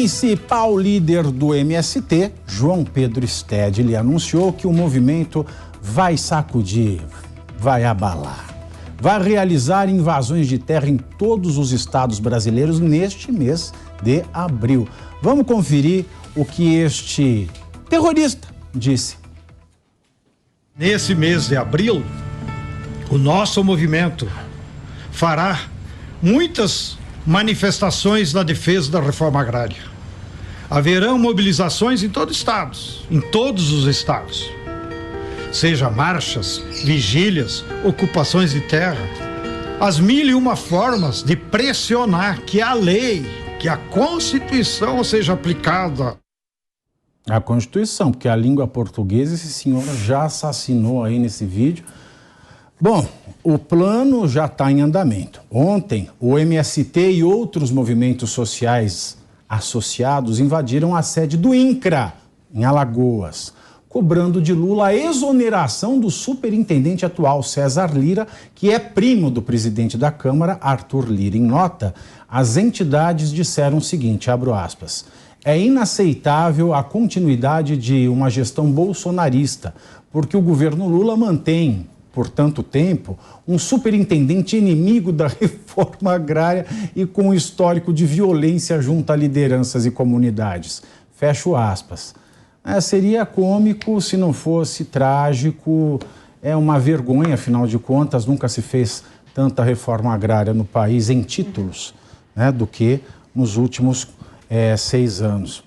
principal líder do MST, João Pedro Stedley, anunciou que o movimento vai sacudir, vai abalar, vai realizar invasões de terra em todos os estados brasileiros neste mês de abril. Vamos conferir o que este terrorista disse. Nesse mês de abril, o nosso movimento fará muitas manifestações na defesa da reforma agrária. Haverão mobilizações em todos os estados. Seja marchas, vigílias, ocupações de terra. As 1001 formas de pressionar que a lei, que a Constituição seja aplicada. A Constituição, porque a língua portuguesa esse senhor já assassinou aí nesse vídeo. Bom, o plano já está em andamento. Ontem, o MST e outros movimentos sociais associados invadiram a sede do INCRA, em Alagoas, cobrando de Lula a exoneração do superintendente atual, César Lira, que é primo do presidente da Câmara, Arthur Lira. Em nota, as entidades disseram o seguinte, abro aspas, é inaceitável a continuidade de uma gestão bolsonarista, porque o governo Lula mantém, por tanto tempo, um superintendente inimigo da reforma agrária e com histórico de violência junto a lideranças e comunidades. Fecho aspas. Seria cômico se não fosse trágico, é uma vergonha, afinal de contas, nunca se fez tanta reforma agrária no país em títulos, né, do que nos últimos 6 anos.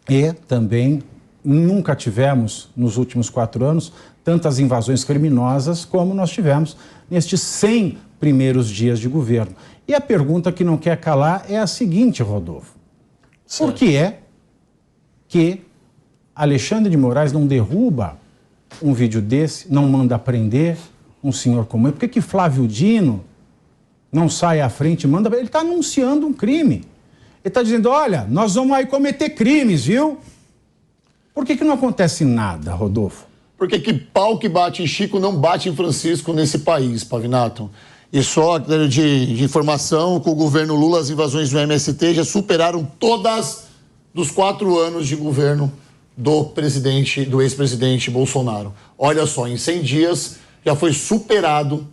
E também nunca tivemos, nos últimos 4 anos, tantas invasões criminosas como nós tivemos nestes 100 primeiros dias de governo. E a pergunta que não quer calar é a seguinte, Rodolfo. Certo. Por que é que Alexandre de Moraes não derruba um vídeo desse, não manda prender um senhor como ele? Por que Flávio Dino não sai à frente e manda... Ele está anunciando um crime. Ele está dizendo, olha, nós vamos aí cometer crimes, viu? Por que não acontece nada, Rodolfo? Porque que pau que bate em Chico não bate em Francisco nesse país, Pavinato. E só de informação, com o governo Lula, as invasões do MST já superaram todas dos 4 anos de governo do ex-presidente Bolsonaro. Olha só, em 100 dias já foi superado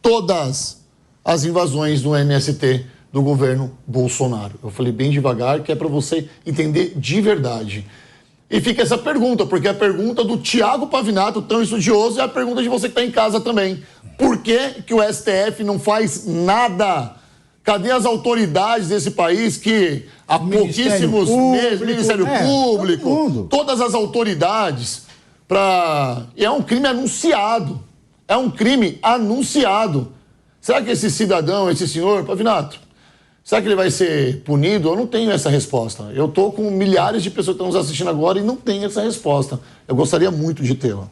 todas as invasões do MST do governo Bolsonaro. Eu falei bem devagar, que é para você entender de verdade. E fica essa pergunta, porque a pergunta do Tiago Pavinato, tão estudioso, é a pergunta de você que está em casa também. Por que o STF não faz nada? Cadê as autoridades desse país que há pouquíssimos meses, Ministério Público, todas as autoridades, é um crime anunciado. É um crime anunciado. Será que esse cidadão, esse senhor, Pavinato, será que ele vai ser punido? Eu não tenho essa resposta. Eu estou com milhares de pessoas que estão nos assistindo agora e não tenho essa resposta. Eu gostaria muito de tê-la.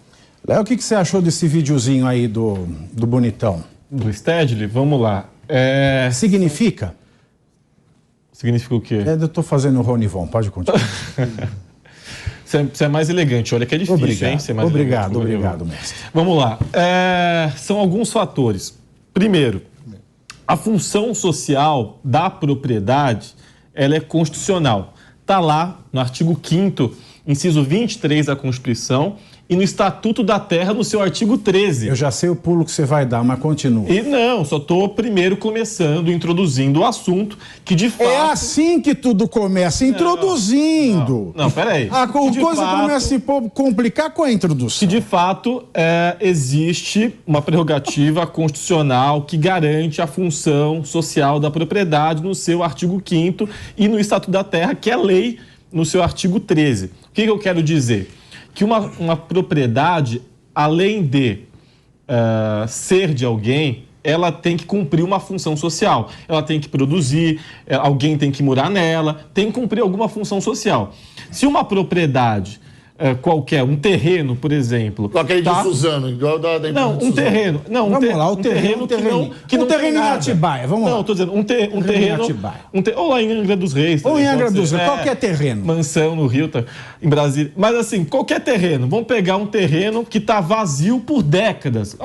Léo, o que você achou desse videozinho aí do bonitão? Do Stedley? Vamos lá. Significa? Significa o quê? Eu estou fazendo o Ronivon, pode continuar. Você é mais elegante, olha que é difícil, obrigado, hein? Ser mais obrigado, mestre. Vamos lá. São alguns fatores. Primeiro, a função social da propriedade, ela é constitucional. Está lá no artigo 5º, inciso 23 da Constituição, e no Estatuto da Terra, no seu artigo 13. Eu já sei o pulo que você vai dar, mas continua. E não, só estou primeiro começando, introduzindo o assunto, que de fato... É assim que tudo começa, introduzindo. Não, peraí. A coisa começa a se complicar com a introdução. Que de fato existe uma prerrogativa constitucional que garante a função social da propriedade no seu artigo 5º e no Estatuto da Terra, que é lei, no seu artigo 13. O que eu quero dizer? Que uma propriedade, além de ser de alguém, ela tem que cumprir uma função social. Ela tem que produzir, alguém tem que morar nela, tem que cumprir alguma função social. Se uma propriedade qualquer, um terreno, por exemplo... Aquele de Suzano, igual da não, um terreno. Não, vamos lá, um terreno que não tem nada. Em Atibaia, vamos lá. Não, estou dizendo, um terreno... Ou lá em Angra dos Reis. Ou em Angra dos Reis, qualquer terreno. Mansão no Rio, em Brasília. Mas assim, qualquer terreno. Vamos pegar um terreno que está vazio por décadas.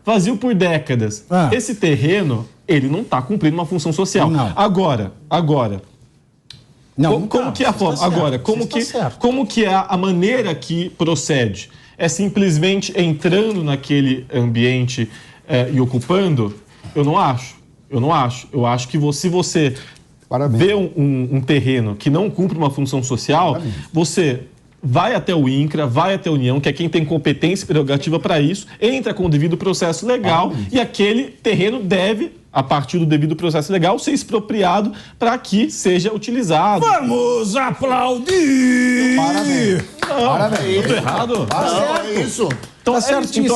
Vazio por décadas. Esse terreno, ele não está cumprindo uma função social. Não. Agora, Não, como que é a forma? Agora, como que é a maneira que procede? É simplesmente entrando naquele ambiente e ocupando? Eu não acho. Eu acho que se você vê um terreno que não cumpre uma função social, você vai até o INCRA, vai até a União, que é quem tem competência e prerrogativa para isso, entra com o devido processo legal e aquele terreno deve, a partir do devido processo legal, ser expropriado para que seja utilizado. Vamos aplaudir! Parabéns. Parabéns. Tudo errado? É isso. Então,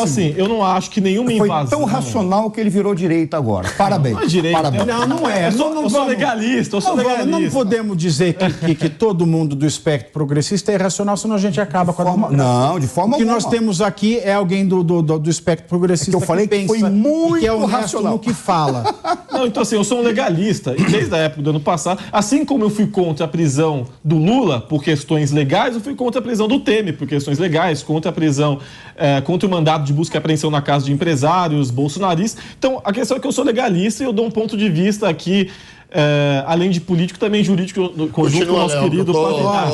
assim, eu não acho que nenhuma invasão... Foi tão racional que ele virou direita agora. Parabéns. Não é direita. Parabéns. Não é. Eu sou legalista, Não podemos dizer que todo mundo do espectro progressista é irracional, senão a gente acaba com a democracia. Não, de forma alguma. O que alguma. nós temos aqui é alguém do espectro progressista que eu falei que pensa foi muito e que é honesto racional no que fala. Não, então assim, eu sou um legalista e desde a época do ano passado, assim como eu fui contra a prisão do Lula por questões legais, eu fui contra a prisão do Temer por questões legais, contra a prisão, contra o mandato de busca e apreensão na casa de empresários, bolsonaristas. Então, a questão é que eu sou legalista e eu dou um ponto de vista aqui, além de político, também jurídico, conjunto com o nosso querido Pavinar.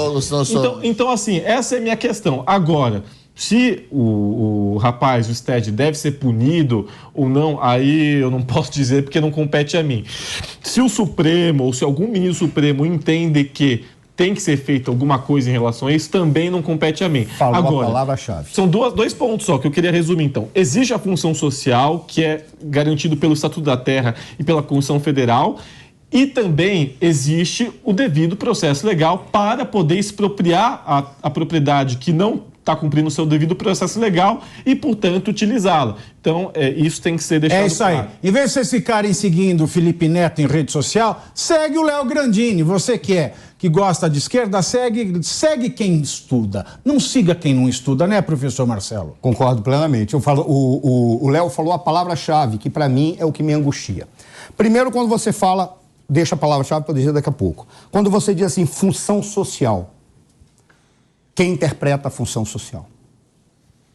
Então, assim, essa é a minha questão. Agora, se o rapaz, o Sted, deve ser punido ou não, aí eu não posso dizer porque não compete a mim. Se o Supremo ou se algum ministro Supremo entende que tem que ser feita alguma coisa em relação a isso, também não compete a mim. Agora, a palavra-chave. São dois pontos só que eu queria resumir, então. Existe a função social, que é garantido pelo Estatuto da Terra e pela Constituição Federal, e também existe o devido processo legal para poder expropriar a propriedade que não está cumprindo o seu devido processo legal e, portanto, utilizá-la. Então, isso tem que ser deixado claro. É isso aí. Em vez de vocês ficarem seguindo o Felipe Neto em rede social, segue o Léo Grandini. Você que gosta de esquerda, segue quem estuda. Não siga quem não estuda, né, professor Marcelo? Concordo plenamente. O Léo falou a palavra-chave, que para mim é o que me angustia. Primeiro, quando você fala, deixa a palavra-chave para eu dizer daqui a pouco. Quando você diz assim, função social, quem interpreta a função social?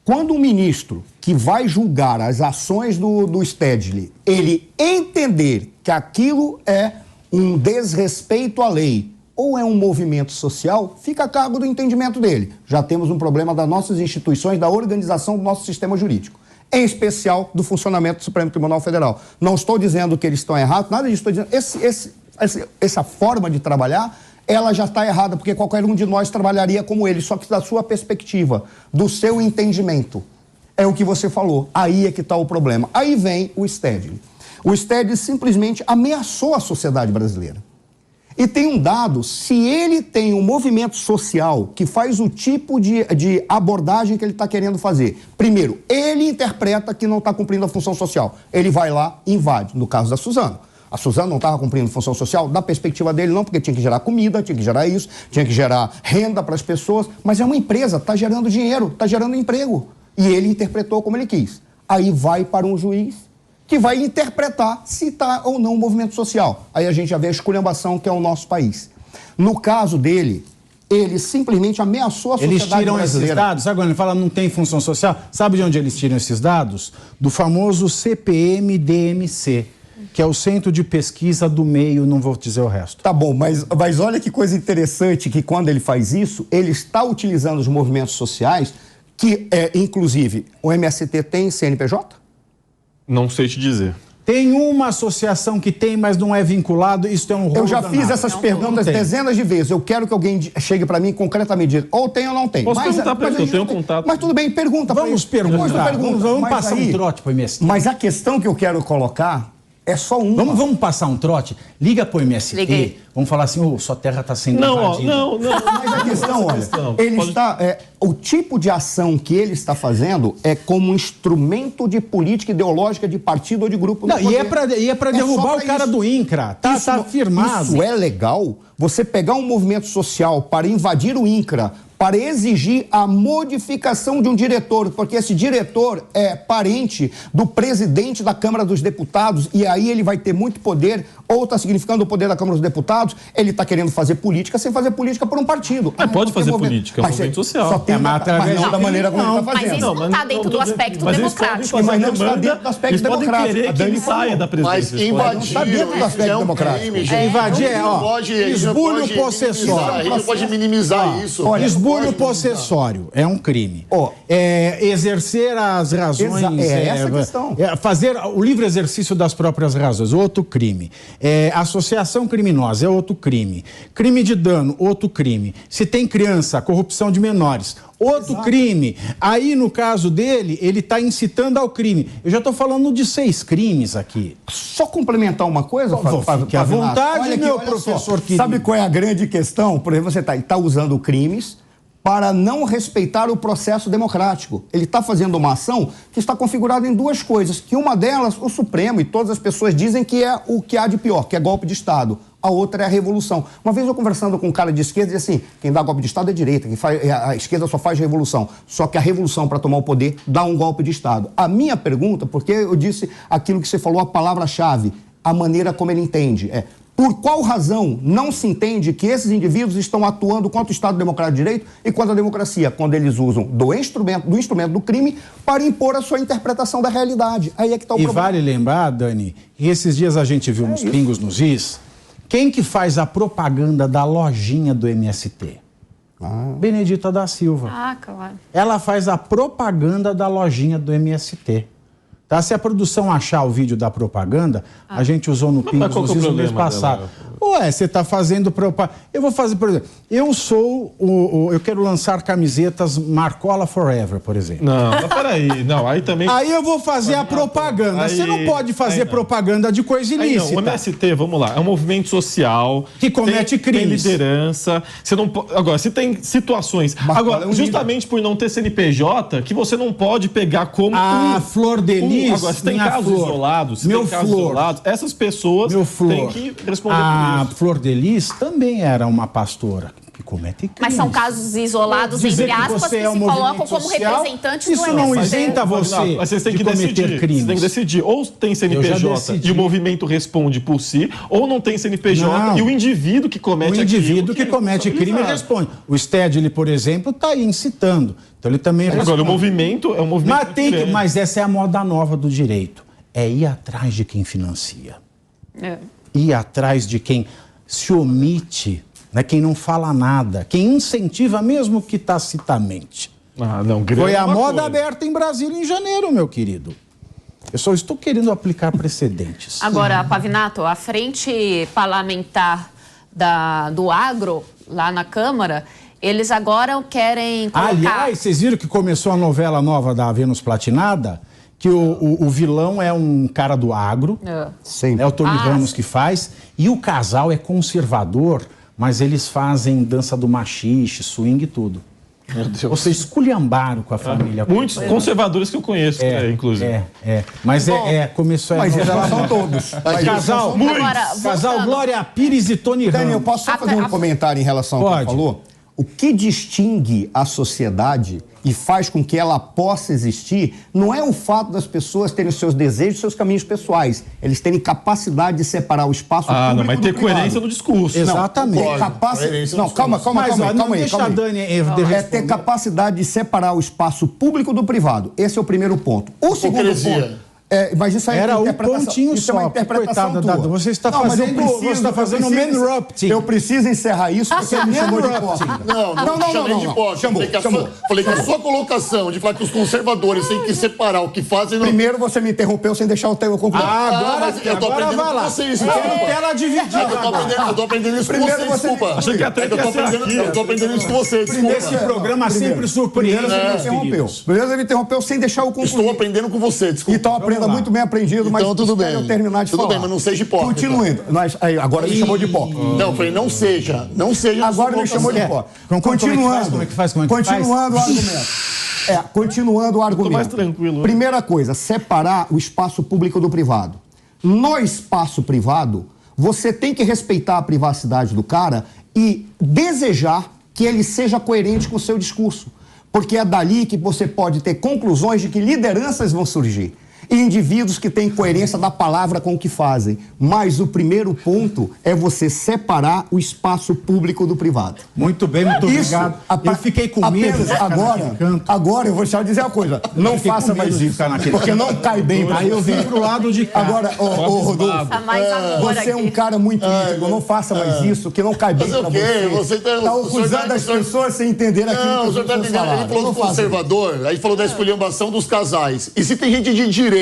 Quando um ministro que vai julgar as ações do Stedley, ele entender que aquilo é um desrespeito à lei ou é um movimento social, fica a cargo do entendimento dele. Já temos um problema das nossas instituições, da organização do nosso sistema jurídico, em especial do funcionamento do Supremo Tribunal Federal. Não estou dizendo que eles estão errados, nada disso, estou dizendo essa forma de trabalhar, ela já está errada, porque qualquer um de nós trabalharia como ele, só que da sua perspectiva, do seu entendimento. É o que você falou, aí é que está o problema. Aí vem o Stedley. O Stedley simplesmente ameaçou a sociedade brasileira. E tem um dado, se ele tem um movimento social que faz o tipo de abordagem que ele está querendo fazer, primeiro, ele interpreta que não está cumprindo a função social. Ele vai lá e invade, no caso da Suzano. A Suzano não estava cumprindo função social, da perspectiva dele não, porque tinha que gerar comida, tinha que gerar isso, tinha que gerar renda para as pessoas, mas é uma empresa, está gerando dinheiro, está gerando emprego. E ele interpretou como ele quis. Aí vai para um juiz que vai interpretar se está ou não um movimento social. Aí a gente já vê a esculhambação que é o nosso país. No caso dele, ele simplesmente ameaçou a sociedade brasileira. Eles tiram esses dados, sabe quando ele fala não tem função social? Sabe de onde eles tiram esses dados? Do famoso CPM-DMC, que é o Centro de Pesquisa do Meio, não vou dizer o resto. Tá bom, mas olha que coisa interessante, que quando ele faz isso, ele está utilizando os movimentos sociais, que inclusive o MST tem CNPJ? Não sei te dizer. Tem uma associação que tem, mas não é vinculado, isso é um rolo. Eu já fiz essas perguntas dezenas de vezes. Eu quero que alguém chegue para mim concretamente e diga, ou tem ou não tem. Posso perguntar para ele, eu tenho contato. Mas tudo bem, pergunta. Vamos perguntar. Vamos passar um trote para o MST. Mas a questão que eu quero colocar é só uma. Vamos passar um trote? Liga para o MST, vamos falar assim, sua terra está sendo invadida. Não. Mas a questão, olha, ele está, o tipo de ação que ele está fazendo é como um instrumento de política ideológica de partido ou de grupo. Não, e é para derrubar o cara do INCRA. Tá firmado. Isso é legal? Você pegar um movimento social para invadir o INCRA, para exigir a modificação de um diretor, porque esse diretor é parente do presidente da Câmara dos Deputados e aí ele vai ter muito poder, ou está significando o poder da Câmara dos Deputados, ele está querendo fazer política sem fazer política por um partido. Mas pode fazer política, é um movimento social. Só tem mas não da maneira como ele está fazendo. Mas isso não está dentro do aspecto democrático. Mas não está dentro do aspecto democrático. Querer que ele saia da presidência. Mas invadir do aspecto democrático. Invadir esbulho possessório. Não pode minimizar isso. Esbulho possessório é um crime. Exercer as razões... essa a questão. Fazer o livre exercício das próprias razões, outro crime. Associação criminosa é outro crime. Crime de dano, outro crime. Se tem criança, corrupção de menores, outro crime. Aí, no caso dele, ele está incitando ao crime. Eu já estou falando de 6 crimes aqui. Só complementar uma coisa, Fique à vontade, meu professor querido. Sabe qual é a grande questão? Por exemplo, você está usando crimes para não respeitar o processo democrático. Ele está fazendo uma ação que está configurada em 2 coisas, que uma delas, o Supremo e todas as pessoas dizem que é o que há de pior, que é golpe de Estado. A outra é a revolução. Uma vez eu conversando com um cara de esquerda, dizia assim, quem dá golpe de Estado é a direita, a esquerda só faz revolução. Só que a revolução, para tomar o poder, dá um golpe de Estado. A minha pergunta, porque eu disse aquilo que você falou, a palavra-chave, a maneira como ele entende, por qual razão não se entende que esses indivíduos estão atuando contra o Estado Democrático de Direito e contra a democracia, quando eles usam do instrumento do crime para impor a sua interpretação da realidade? Aí é que está o problema. E vale lembrar, Dani, que esses dias a gente viu nos pingos nos is, quem que faz a propaganda da lojinha do MST? Benedita da Silva. Claro. Ela faz a propaganda da lojinha do MST. Tá? Se a produção achar o vídeo da propaganda, a gente usou no Pingos nos Is no mês passado. Você está fazendo propaganda. Eu vou fazer, por exemplo, eu quero lançar camisetas Marcola Forever, por exemplo. Não, mas peraí. Não, aí também... Aí eu vou fazer a propaganda. Você não pode fazer propaganda de coisa ilícita. Não, o MST, vamos lá, é um movimento social... Que comete crimes. Tem liderança. Você não pode... Agora, se tem situações... Agora, justamente por não ter CNPJ, que você não pode pegar como... Flor de Lis... Agora, se tem casos isolados, essas pessoas têm que responder por isso. A Flor de Lis também era uma pastora que comete crimes. Mas são casos isolados, entre aspas, que se colocam como representantes do MST. Isso não isenta você de cometer crimes. Você tem que decidir. Ou tem CNPJ e o movimento responde por si, ou não tem CNPJ e o indivíduo que comete crime responde. O Stedley, por exemplo, está aí incitando. Então ele também responde. Agora, o movimento é um movimento... Mas essa é a moda nova do direito. É ir atrás de quem financia. Ir atrás de quem se omite, quem não fala nada, quem incentiva mesmo que tacitamente. Foi a moda aberta em Brasília em janeiro, meu querido. Eu só estou querendo aplicar precedentes. Agora, Pavinato, a frente parlamentar do agro, lá na Câmara, eles agora querem colocar... Aliás, vocês viram que começou a novela nova da Vênus Platinada? Que o vilão é um cara do agro, é o Tony Ramos que faz, e o casal é conservador, mas eles fazem dança do machixe, swing e tudo. Vocês esculhambaram com a família. Muitos conservadores que eu conheço, inclusive. Mas começou a... Mas eles são todos. Casal Glória Pires e Tony Ramos. Daniel, posso só fazer um comentário em relação ao que ele falou? O que distingue a sociedade e faz com que ela possa existir não é o fato das pessoas terem os seus desejos, seus caminhos pessoais. Eles terem capacidade de separar o espaço público não, mas ter coerência no discurso. Exatamente. Calma aí. É ter capacidade de separar o espaço público do privado. Esse é o primeiro ponto. O segundo ponto... mas isso aí era um pontinho só. É uma interpretação coitada, você está fazendo manrupting. Eu preciso encerrar isso porque ele me chamou de hipócrita. Não chamei de hipócrita. Falei que a sua colocação de falar que os conservadores têm que separar o que fazem... Primeiro você me interrompeu sem deixar o teu concluir. Agora eu tô aprendendo vai lá. com vocês. Tela dividida. Eu tô aprendendo isso com vocês, desculpa. Achei que eu tô aprendendo isso com vocês, desculpa. Esse programa sempre surpreende. Primeiro você me interrompeu sem deixar eu concluir. Estou aprendendo com você, desculpa. Então aprenda muito bem aprendido, mas então, tudo bem. Eu terminar de falar. Tudo bem, mas não seja hipócrita. Continuando. Agora ele chamou de hipócrita. Não, falei, não seja. Agora ele chamou de hipócrita. Continuando. Como é que faz? Continuando o argumento. Continuando o argumento. Mais tranquilo. Primeira coisa, separar o espaço público do privado. No espaço privado, você tem que respeitar a privacidade do cara e desejar que ele seja coerente com o seu discurso. Porque é dali que você pode ter conclusões de que lideranças vão surgir. E indivíduos que têm coerência da palavra com o que fazem. Mas o primeiro ponto é você separar o espaço público do privado. Muito bem, muito obrigado. Eu fiquei com medo. Agora eu vou te dizer uma coisa. Não faça mais isso, porque não cai bem pra Aí eu vim pro lado de cá. Agora, Rodolfo, você é um cara muito íntegro. Não faça mais isso, que não cai bem pra você. Você tá acusando as pessoas sem entender aquilo que o senhor tá entendendo. Ele falou do conservador, aí falou da esculhambação dos casais. E se tem gente de direita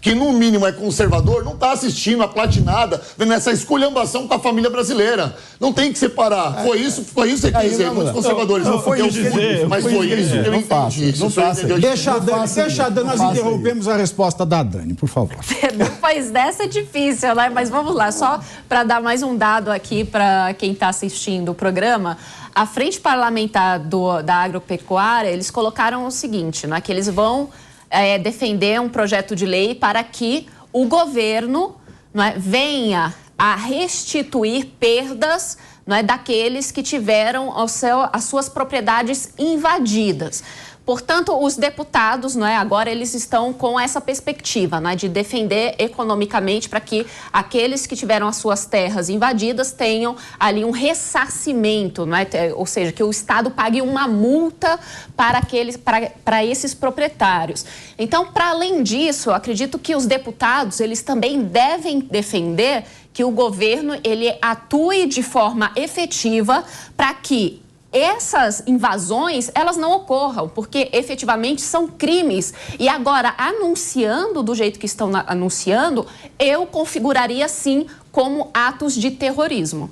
que no mínimo é conservador, não está assistindo a platinada, vendo essa esculhambação com a família brasileira. Não tem que separar. Foi isso que você quis dizer, muitos conservadores. Não foi isso, mas foi isso que eu entendi. Não faça. Deixa a Dani, nós interrompemos a resposta da Dani, por favor. Depois dessa é difícil, né? Mas vamos lá, só para dar mais um dado aqui para quem está assistindo o programa. A Frente Parlamentar da Agropecuária, eles colocaram o seguinte, né? Que eles vão defender um projeto de lei para que o governo, não é, venha a restituir perdas, não é, daqueles que tiveram as suas propriedades invadidas. Portanto, os deputados, não é, agora eles estão com essa perspectiva, não é, de defender economicamente para que aqueles que tiveram as suas terras invadidas tenham ali um ressarcimento, não é, ou seja, que o Estado pague uma multa para esses proprietários. Então, para além disso, eu acredito que os deputados eles também devem defender que o governo ele atue de forma efetiva para que essas invasões, elas não ocorram, porque efetivamente são crimes. E agora, anunciando do jeito que estão anunciando, eu configuraria sim como atos de terrorismo.